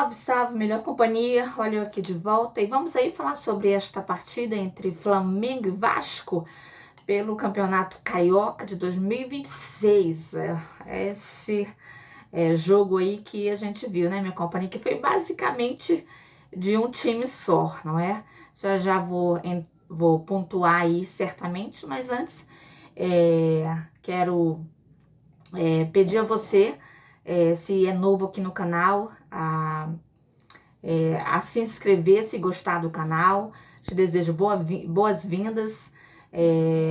Salve, salve, melhor companhia, olha eu aqui de volta e vamos aí falar sobre esta partida entre Flamengo e Vasco pelo Campeonato Carioca de 2026. Esse jogo aí que a gente viu, né, minha companhia, que foi basicamente de um time só, não é? Já vou pontuar aí certamente, mas antes quero pedir a você, se é novo aqui no canal, a se inscrever se gostar do canal. Te desejo boas-vindas.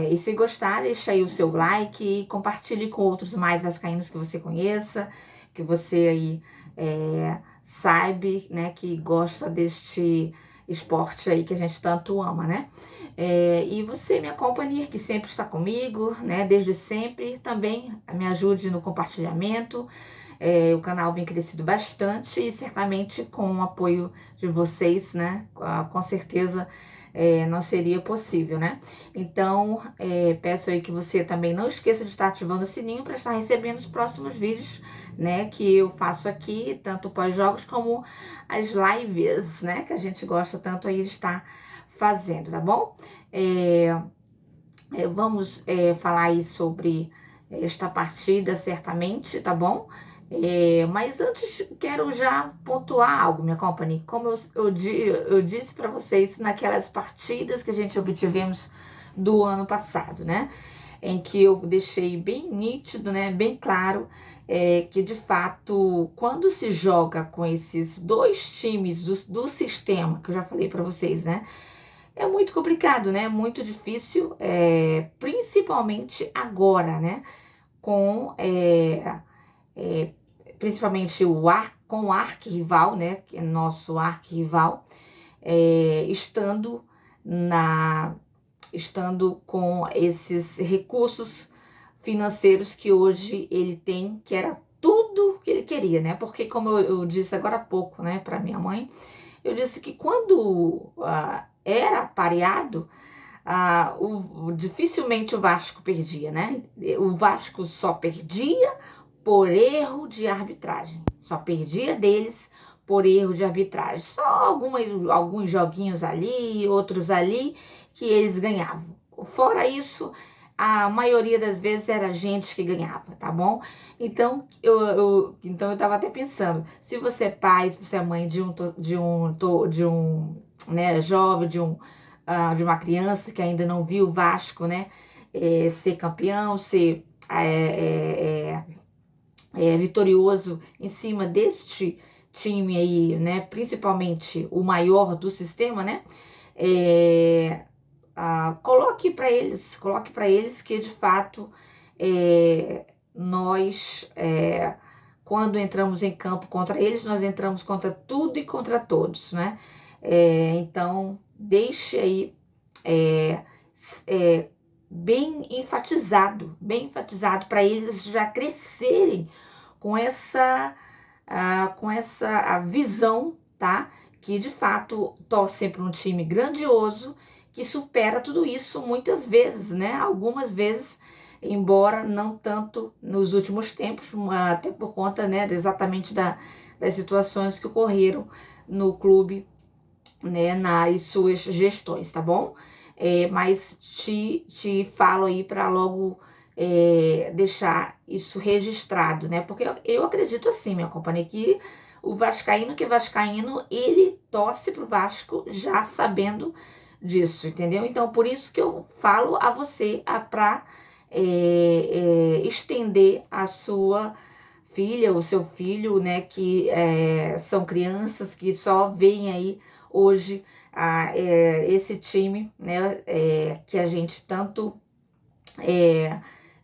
E se gostar, deixa aí o seu like e compartilhe com outros mais vascaínos que você conheça, que você aí saiba, né, que gosta deste esporte aí que a gente tanto ama, né? E você, minha companhia, que sempre está comigo, né, desde sempre, também me ajude no compartilhamento. O canal vem crescido bastante e certamente com o apoio de vocês, né? Com certeza não seria possível, né? Então, peço aí que você também não esqueça de estar ativando o sininho para estar recebendo os próximos vídeos, né? Que eu faço aqui, tanto pós-jogos como as lives, né? Que a gente gosta tanto aí de estar fazendo, tá bom? Vamos falar aí sobre esta partida, certamente, tá bom? Mas antes, quero já pontuar algo, minha companhia. Como eu disse para vocês naquelas partidas que a gente obtivemos do ano passado, né? Em que eu deixei bem nítido, né? Bem claro, que de fato, quando se joga com esses dois times do sistema, que eu já falei para vocês, né? É muito complicado, né? Muito difícil, principalmente agora, né? Com principalmente com o arquirrival, né, que é nosso arquirrival, estando com esses recursos financeiros que hoje ele tem, que era tudo que ele queria, né? Porque como eu disse agora há pouco, né, para minha mãe, eu disse que quando era pareado, dificilmente o Vasco perdia, né? O Vasco só perdia por erro de arbitragem. Só perdia deles por erro de arbitragem. Só alguns joguinhos ali, outros ali, que eles ganhavam. Fora isso, a maioria das vezes era a gente que ganhava, tá bom? Então eu tava até pensando, se você é pai, se você é mãe né, jovem, de uma criança que ainda não viu o Vasco, né, ser campeão, ser vitorioso em cima deste time aí, né, principalmente o maior do sistema, né, coloque para eles que de fato nós, quando entramos em campo contra eles, nós entramos contra tudo e contra todos, né? Então, deixe aí bem enfatizado para eles já crescerem com essa a visão, tá? Que de fato torcem para um time grandioso que supera tudo isso muitas vezes, né? Algumas vezes, embora não tanto nos últimos tempos, até por conta, né, exatamente das situações que ocorreram no clube, né, nas suas gestões, tá bom? Mas te falo aí para logo deixar isso registrado, né? Porque eu acredito assim, minha companhia, que o vascaíno que é vascaíno, ele torce pro Vasco já sabendo disso, entendeu? Então, por isso que eu falo a você para estender a sua filha, o seu filho, né, que são crianças que só veem aí hoje esse time, né, que a gente tanto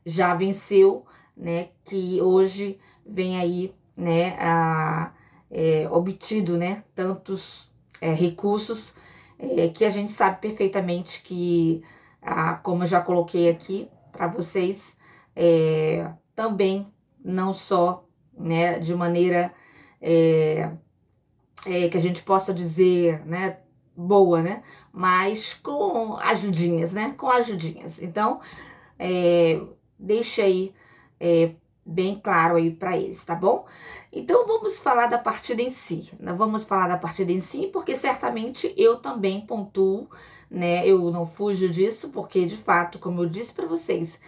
já venceu, né, que hoje vem aí, né, obtido, né, tantos recursos que a gente sabe perfeitamente que, como eu já coloquei aqui para vocês, também não só, né, de maneira que a gente possa dizer, né, boa, né, mas com ajudinhas, né, com ajudinhas. Então, deixa aí bem claro aí para eles, tá bom? Então vamos falar da partida em si. Vamos falar da partida em si, porque certamente eu também pontuo, né? Eu não fujo disso, porque de fato, como eu disse para vocês,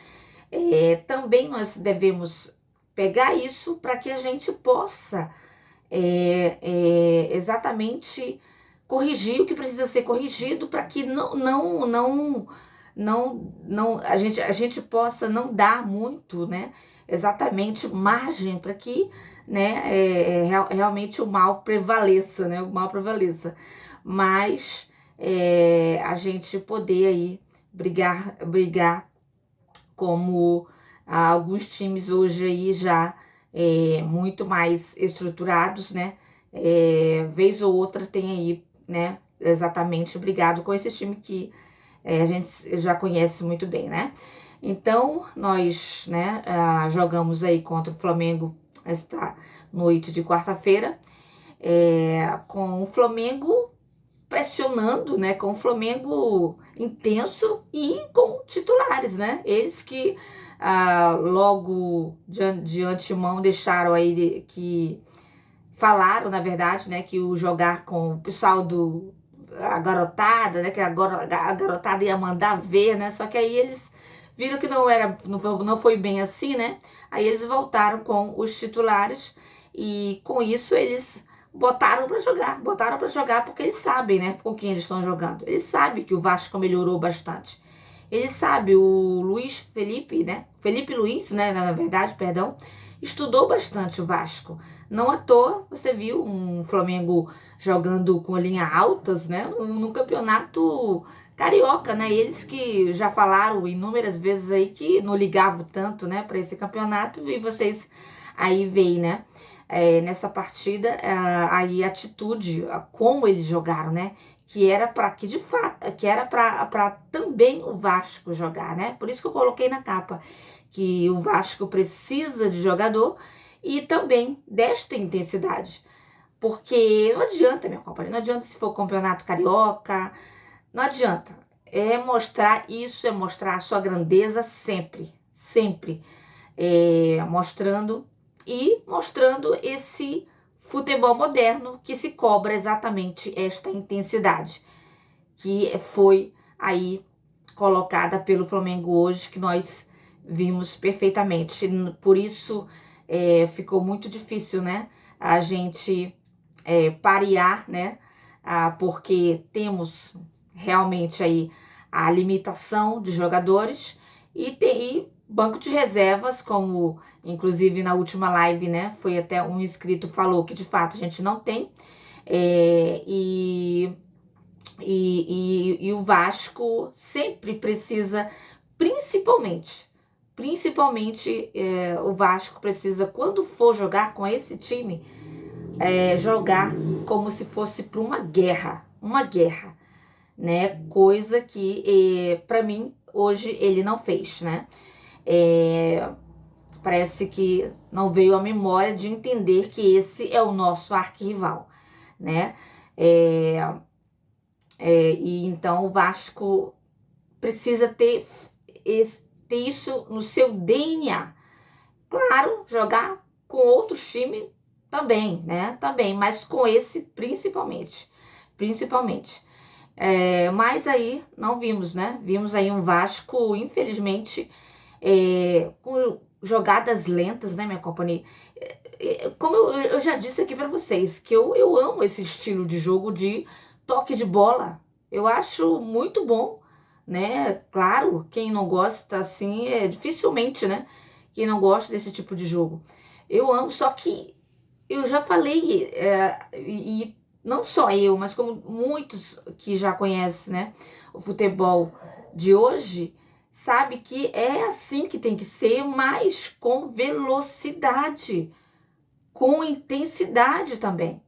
também nós devemos pegar isso para que a gente possa exatamente corrigir o que precisa ser corrigido para que a gente possa não dar muito, né? Exatamente margem para que, né, realmente o mal prevaleça, né? O mal prevaleça. Mas a gente poder aí brigar como alguns times hoje aí já muito mais estruturados, né? Vez ou outra tem aí, né? Exatamente, brigado com esse time que a gente já conhece muito bem, né? Então, nós, né, jogamos aí contra o Flamengo esta noite de quarta-feira, com o Flamengo pressionando, né, com o Flamengo intenso e com titulares, né? Eles que logo de antemão deixaram aí que falaram, na verdade, né, que o jogar com o pessoal a garotada, né, que agora a garotada ia mandar ver, né? Só que aí eles viram que não foi bem assim, né? Aí eles voltaram com os titulares e com isso eles botaram para jogar porque eles sabem, né, com quem eles estão jogando. Eles sabem que o Vasco melhorou bastante. Eles sabem, o Luiz Felipe, né? Felipe Luiz, né, na verdade, perdão, estudou bastante o Vasco. Não à toa, você viu um Flamengo jogando com linha altas, né, no campeonato carioca, né? Eles que já falaram inúmeras vezes aí que não ligavam tanto, né, para esse campeonato, e vocês aí veem, né? Nessa partida, aí a atitude, como eles jogaram, né? Que era para que de fato, que era para também o Vasco jogar, né? Por isso que eu coloquei na capa que o Vasco precisa de jogador e também desta intensidade. Porque não adianta, minha companhia, não adianta se for campeonato carioca, não adianta. É mostrar a sua grandeza sempre, sempre. Mostrando esse futebol moderno que se cobra exatamente esta intensidade que foi aí colocada pelo Flamengo hoje, que nós vimos perfeitamente. Por isso ficou muito difícil, né, a gente parear, né, porque temos realmente aí a limitação de jogadores e tem banco de reservas, como inclusive na última live, né, foi até um inscrito falou que de fato a gente não tem, e o Vasco sempre precisa, principalmente o Vasco precisa, quando for jogar com esse time, jogar como se fosse para uma guerra, né? Coisa que para mim hoje ele não fez, né? Parece que não veio à memória de entender que esse é o nosso arquirrival, né? E então o Vasco precisa ter isso no seu DNA. Claro, jogar com outros times também, né? Também, mas com esse principalmente. Mas aí não vimos, né? Vimos aí um Vasco, infelizmente, com jogadas lentas, né, minha companhia? Como eu já disse aqui para vocês, que eu amo esse estilo de jogo de toque de bola. Eu acho muito bom, né? Claro, quem não gosta assim, dificilmente, né? Quem não gosta desse tipo de jogo. Eu amo, só que eu já falei, e não só eu, mas como muitos que já conhecem, né, o futebol de hoje, sabe que é assim que tem que ser, mas com velocidade, com intensidade também.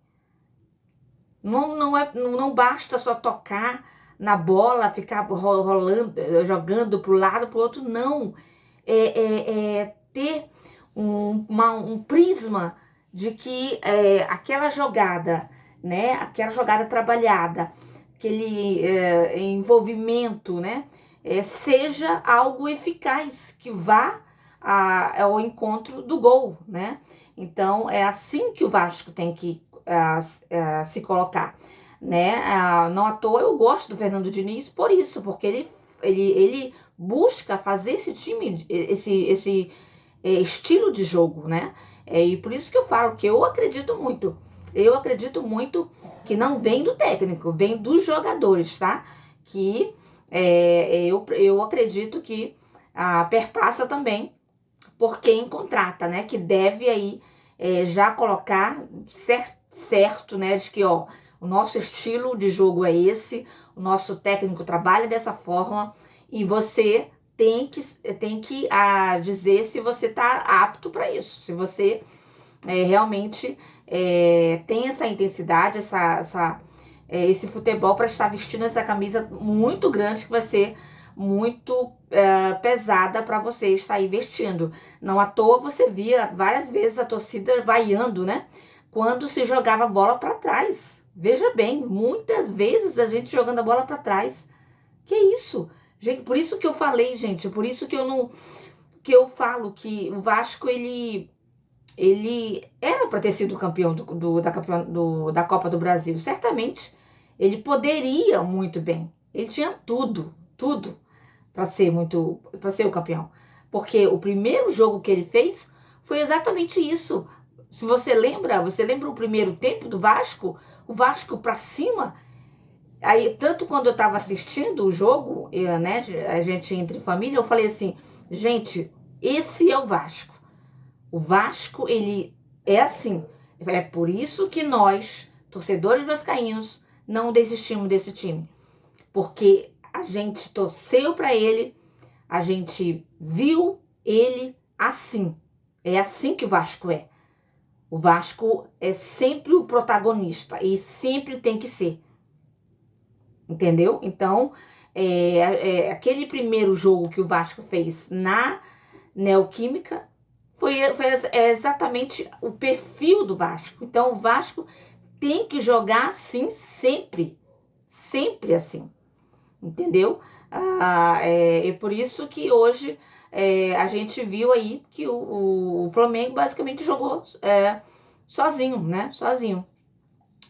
Não basta só tocar na bola, ficar rolando, jogando para o lado, para o outro, não. Ter um prisma de que aquela jogada, né, aquela jogada trabalhada, aquele envolvimento, né, seja algo eficaz, que vá é o encontro do gol, né? Então, é assim que o Vasco tem que se colocar, né? Não à toa eu gosto do Fernando Diniz por isso, porque ele busca fazer esse time, esse estilo de jogo, né? E por isso que eu falo que eu acredito muito. Eu acredito muito que não vem do técnico, vem dos jogadores, tá? Que eu acredito que perpassa também por quem contrata, né? Que deve aí já colocar certo, né? De que, ó, o nosso estilo de jogo é esse, o nosso técnico trabalha dessa forma e você tem que dizer se você tá apto para isso, se você realmente tem essa intensidade, esse futebol para estar vestindo essa camisa muito grande que vai ser muito pesada para você estar aí vestindo. Não à toa você via várias vezes a torcida vaiando, né? Quando se jogava a bola para trás. Veja bem, muitas vezes a gente jogando a bola para trás. Que isso? Gente, por isso que eu falei, gente, por isso que eu não que eu falo que o Vasco ele era para ter sido campeão da Copa do Brasil, certamente. Ele poderia muito bem. Ele tinha tudo para ser o campeão. Porque o primeiro jogo que ele fez foi exatamente isso. Se você lembra o primeiro tempo do Vasco? O Vasco para cima. Aí, tanto quando eu estava assistindo o jogo, né, a gente entre família, eu falei assim, gente, esse é o Vasco. O Vasco, ele é assim. É por isso que nós, torcedores vascaínos, não desistimos desse time. Porque a gente torceu para ele, a gente viu ele assim. É assim que o Vasco é. O Vasco é sempre o protagonista e sempre tem que ser. Entendeu? Então, aquele primeiro jogo que o Vasco fez na Neoquímica foi exatamente o perfil do Vasco. Então, o Vasco tem que jogar assim sempre. Sempre assim. Entendeu? É por isso que hoje a gente viu aí que o Flamengo basicamente jogou sozinho, né? Sozinho.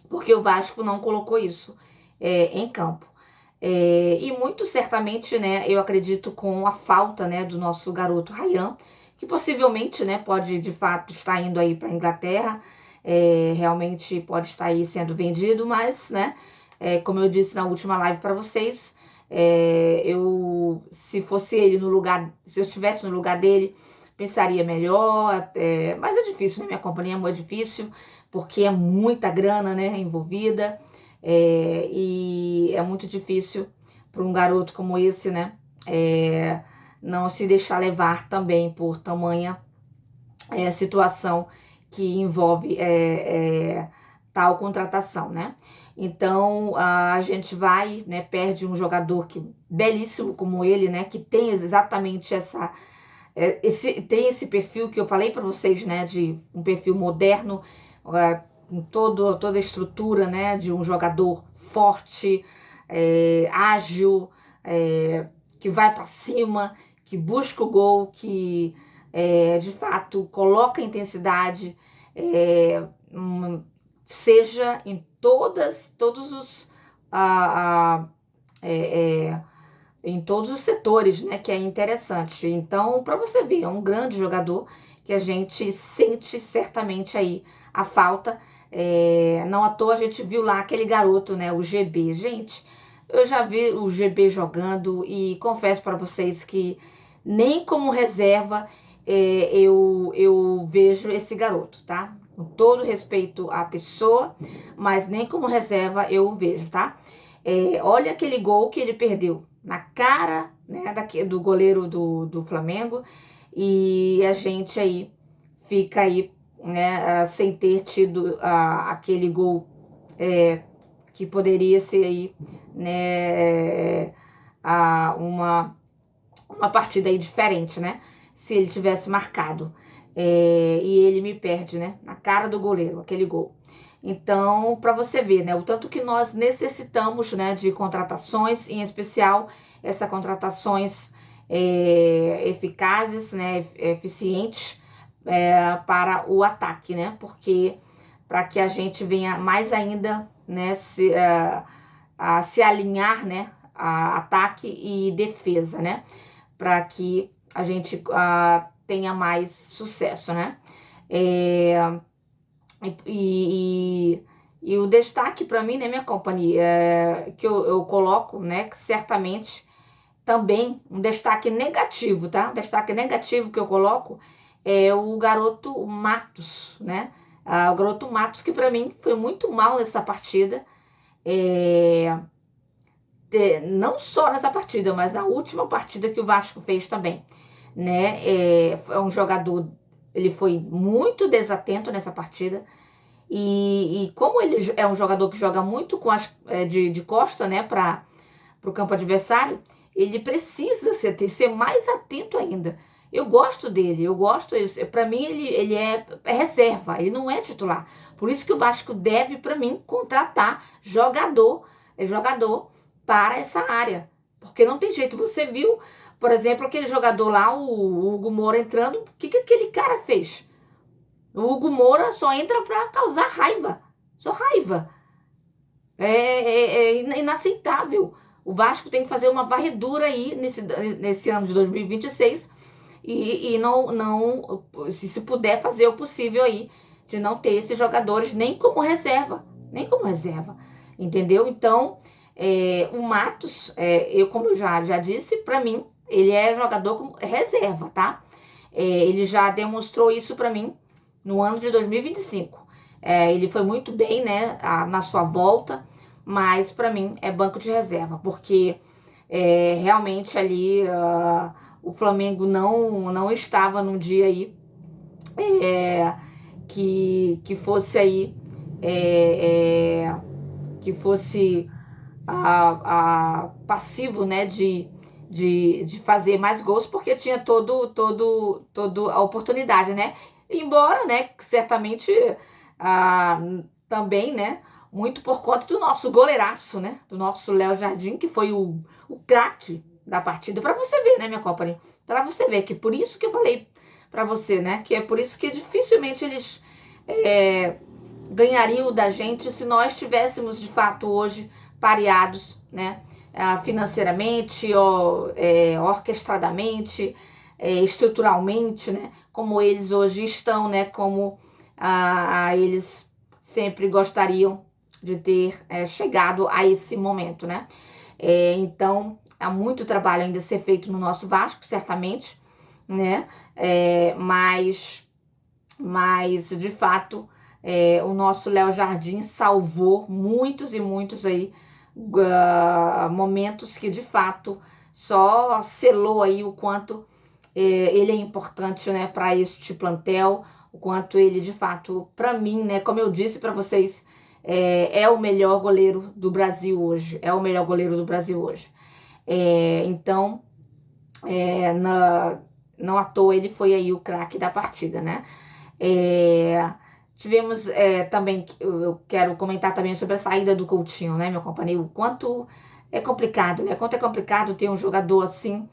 Porque o Vasco não colocou isso em campo. E muito certamente, né, eu acredito com a falta, né, do nosso garoto Ryan, que possivelmente, né, pode de fato estar indo aí para a Inglaterra, realmente pode estar aí sendo vendido, mas, né, como eu disse na última live para vocês, se fosse ele no lugar, se eu estivesse no lugar dele, pensaria melhor, mas é difícil, né, minha companhia é muito difícil, porque é muita grana, né, envolvida. E é muito difícil para um garoto como esse, né? Não se deixar levar também por tamanha situação que envolve tal contratação, né? Então a gente vai, né? Perde um jogador belíssimo como ele, né? Que tem exatamente tem esse perfil que eu falei para vocês, né? De um perfil moderno. Com toda a estrutura, né, de um jogador forte, ágil, que vai para cima, que busca o gol, que de fato coloca intensidade, seja em todos os em todos os setores, né, que é interessante. Então, para você ver, é um grande jogador que a gente sente certamente aí a falta. Não à toa a gente viu lá aquele garoto, né, o GB. Gente, eu já vi o GB jogando e confesso para vocês que nem como reserva eu vejo esse garoto, tá? Com todo respeito à pessoa, mas nem como reserva eu o vejo, tá? Olha aquele gol que ele perdeu na cara, né, do goleiro do Flamengo, e a gente aí fica aí, né, sem ter tido aquele gol que poderia ser aí, né, uma partida aí diferente, né, se ele tivesse marcado. E ele me perde, né, na cara do goleiro, aquele gol. Então, para você ver, né, o tanto que nós necessitamos, né, de contratações, em especial essas contratações eficazes, né, eficientes para o ataque, né? Porque para que a gente venha mais ainda, né, a se alinhar, né, a ataque e defesa, né? Para que a gente tenha mais sucesso, né? É, e, e o destaque para mim, né, minha companhia, que eu coloco, né, que certamente também um destaque negativo, tá? Um destaque negativo que eu coloco é o garoto Matos, né? O garoto Matos, que para mim foi muito mal nessa partida. É, não só nessa partida, mas na última partida que o Vasco fez também, né? É um jogador, ele foi muito desatento nessa partida. E como ele é um jogador que joga muito com de costa, né, para o campo adversário, ele precisa ser mais atento ainda. Eu gosto dele, para mim ele é reserva, ele não é titular. Por isso que o Vasco deve, para mim, contratar jogador para essa área. Porque não tem jeito. Você viu, por exemplo, aquele jogador lá, o Hugo Moura entrando, o que aquele cara fez? O Hugo Moura só entra para causar raiva. Só raiva. É inaceitável. O Vasco tem que fazer uma varredura aí nesse ano de 2026 e não se puder fazer o possível aí de não ter esses jogadores nem como reserva. Nem como reserva. Entendeu? Então, o Matos, como eu já disse, para mim, ele é jogador como reserva, tá? Ele já demonstrou isso para mim no ano de 2025. Ele foi muito bem, né, na sua volta, mas para mim é banco de reserva, porque realmente ali o Flamengo não estava num dia aí que fosse aí que fosse passivo, né, de fazer mais gols, porque tinha toda a oportunidade, né? Embora, né, certamente ah, também, né, muito por conta do nosso goleiraço, né, do nosso Léo Jardim, que foi o craque da partida, para você ver, né, minha companhia, para você ver que por isso que eu falei para você, né, que é por isso que dificilmente eles ganhariam da gente se nós tivéssemos de fato hoje pareados, né, financeiramente, orquestradamente, estruturalmente, né, como eles hoje estão, né, como eles sempre gostariam de ter chegado a esse momento, né. Então, há muito trabalho ainda a ser feito no nosso Vasco, certamente, né, mas de fato, o nosso Léo Jardim salvou muitos e muitos aí momentos que de fato só selou aí o quanto ele é importante, né, para este plantel, o quanto ele de fato, para mim, né, como eu disse para vocês, é o melhor goleiro do Brasil hoje, é o melhor goleiro do Brasil hoje. Então, não à toa ele foi aí o craque da partida, né? Tivemos também, eu quero comentar também sobre a saída do Coutinho, né, meu companheiro? O quanto é complicado, né? Quanto é complicado ter um jogador assim,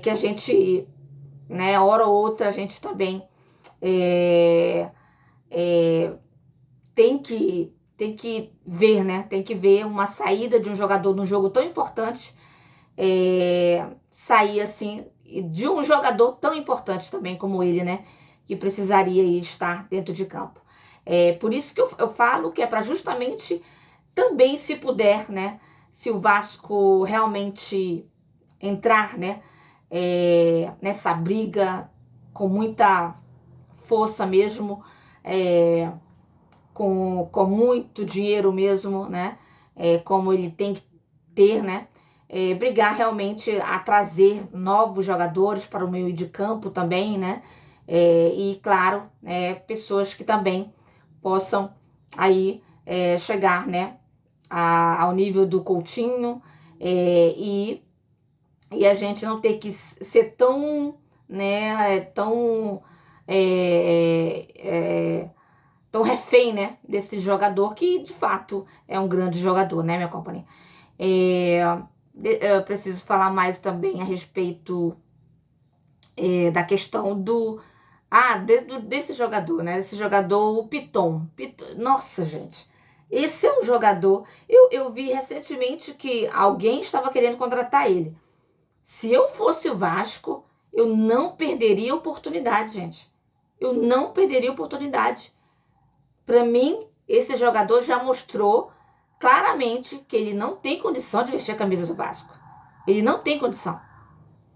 que a gente, né, hora ou outra, a gente também tem que ver, né? Tem que ver uma saída de um jogador num jogo tão importante, sair assim, de um jogador tão importante também como ele, né? Que precisaria estar dentro de campo. Por isso que eu falo que é para justamente também, se puder, né? Se o Vasco realmente entrar, né? Nessa briga com muita força mesmo, com muito dinheiro mesmo, né? Como ele tem que ter, né? Brigar realmente a trazer novos jogadores para o meio de campo também, né? E claro, pessoas que também possam aí chegar, né, ao nível do Coutinho, e a gente não ter que ser tão, né, tão refém, né, desse jogador que de fato é um grande jogador, né, minha companhia? eu preciso falar mais também a respeito da questão desse jogador, né? Esse jogador, o Piton. Nossa, gente. Esse é um jogador. Eu vi recentemente que alguém estava querendo contratar ele. Se eu fosse o Vasco, eu não perderia a oportunidade, gente. Eu não perderia a oportunidade. Para mim, esse jogador já mostrou claramente que ele não tem condição de vestir a camisa do Vasco. Ele não tem condição.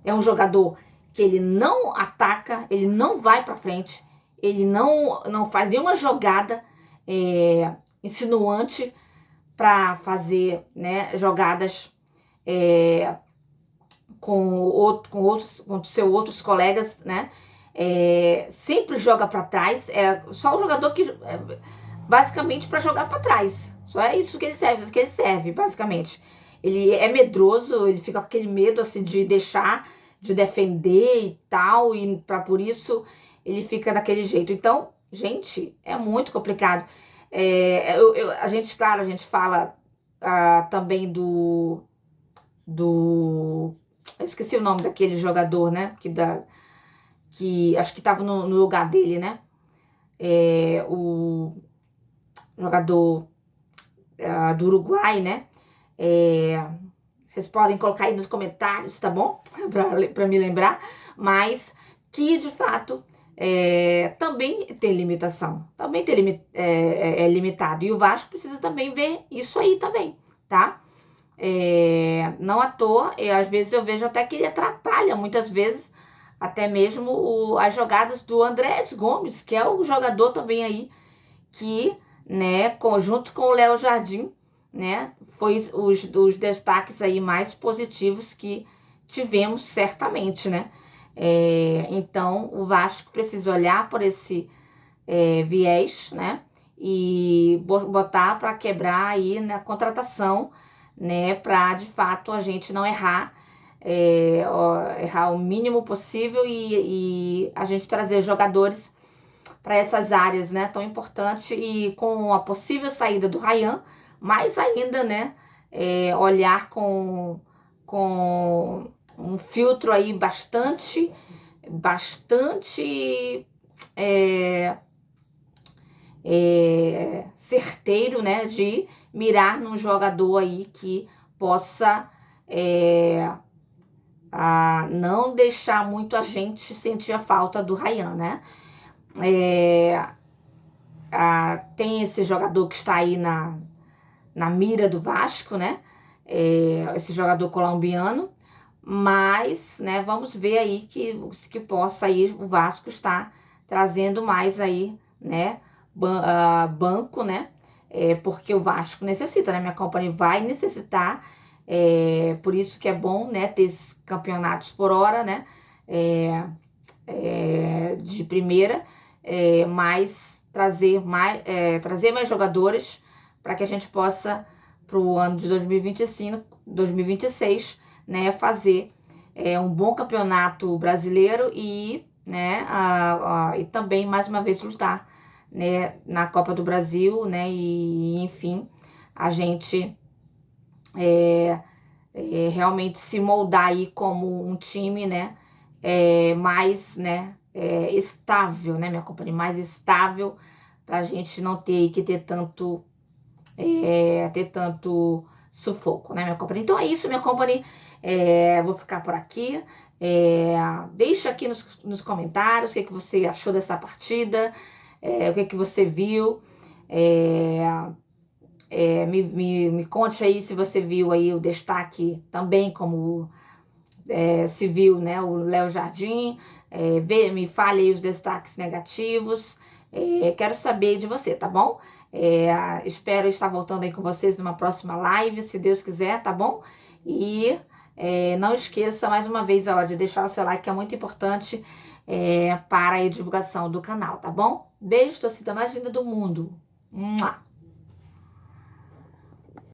É um jogador que ele não ataca, ele não vai para frente, ele não faz nenhuma jogada insinuante para fazer, né, jogadas com seus outros colegas, né? Sempre joga para trás. É só o jogador que basicamente para jogar para trás. Só é isso que ele serve, basicamente. Ele é medroso, ele fica com aquele medo assim de deixar de defender e tal, e por isso ele fica daquele jeito. Então, gente, é muito complicado. A gente fala também eu esqueci o nome daquele jogador, né? Que acho que estava no lugar dele, né? O jogador do Uruguai, né? Vocês podem colocar aí nos comentários, tá bom? Para me lembrar. Mas que, de fato, também tem limitação. Também é limitado. E o Vasco precisa também ver isso aí também, tá? Não à toa, às vezes eu vejo até que ele atrapalha, muitas vezes, até mesmo as jogadas do Andrés Gomes, que é o jogador também aí que, né, junto com o Léo Jardim, né, foi os destaques aí mais positivos que tivemos certamente, né? Então, o Vasco precisa olhar por esse viés, né, e botar para quebrar aí na contratação, né, para de fato a gente não errar, errar o mínimo possível e a gente trazer jogadores para essas áreas, né, tão importante, e com a possível saída do Ryan, mais ainda, né, olhar com um filtro aí bastante certeiro, né, de mirar num jogador aí que possa não deixar muito a gente sentir a falta do Ryan, né? Tem esse jogador que está aí na mira do Vasco, né? Esse jogador colombiano, mas, né, vamos ver aí que possa aí o Vasco estar trazendo mais aí, né, banco, né, porque o Vasco necessita, né, minha companhia vai necessitar, por isso que é bom, né, ter esses campeonatos por hora, né, de primeira, mas trazer mais jogadores para que a gente possa, para o ano de 2025, 2026, né, fazer um bom campeonato brasileiro e, né, e também, mais uma vez, lutar, né, na Copa do Brasil, né, e enfim, a gente realmente se moldar aí como um time, né, mais, né, estável, né, minha companhia, mais estável, para a gente não ter que ter tanto sufoco, né, minha companhia. Então é isso, minha companhia. Vou ficar por aqui. Deixa aqui nos comentários o que você achou dessa partida, o que você viu. Me conte aí se você viu aí o destaque também, como se viu, né, o Léo Jardim. Me fale aí os destaques negativos. Quero saber de você, tá bom? Espero estar voltando aí com vocês numa próxima live, se Deus quiser, tá bom? E não esqueça, mais uma vez, ó, de deixar o seu like, que é muito importante para a divulgação do canal, tá bom? Beijo, torcida mais linda do mundo. Mua!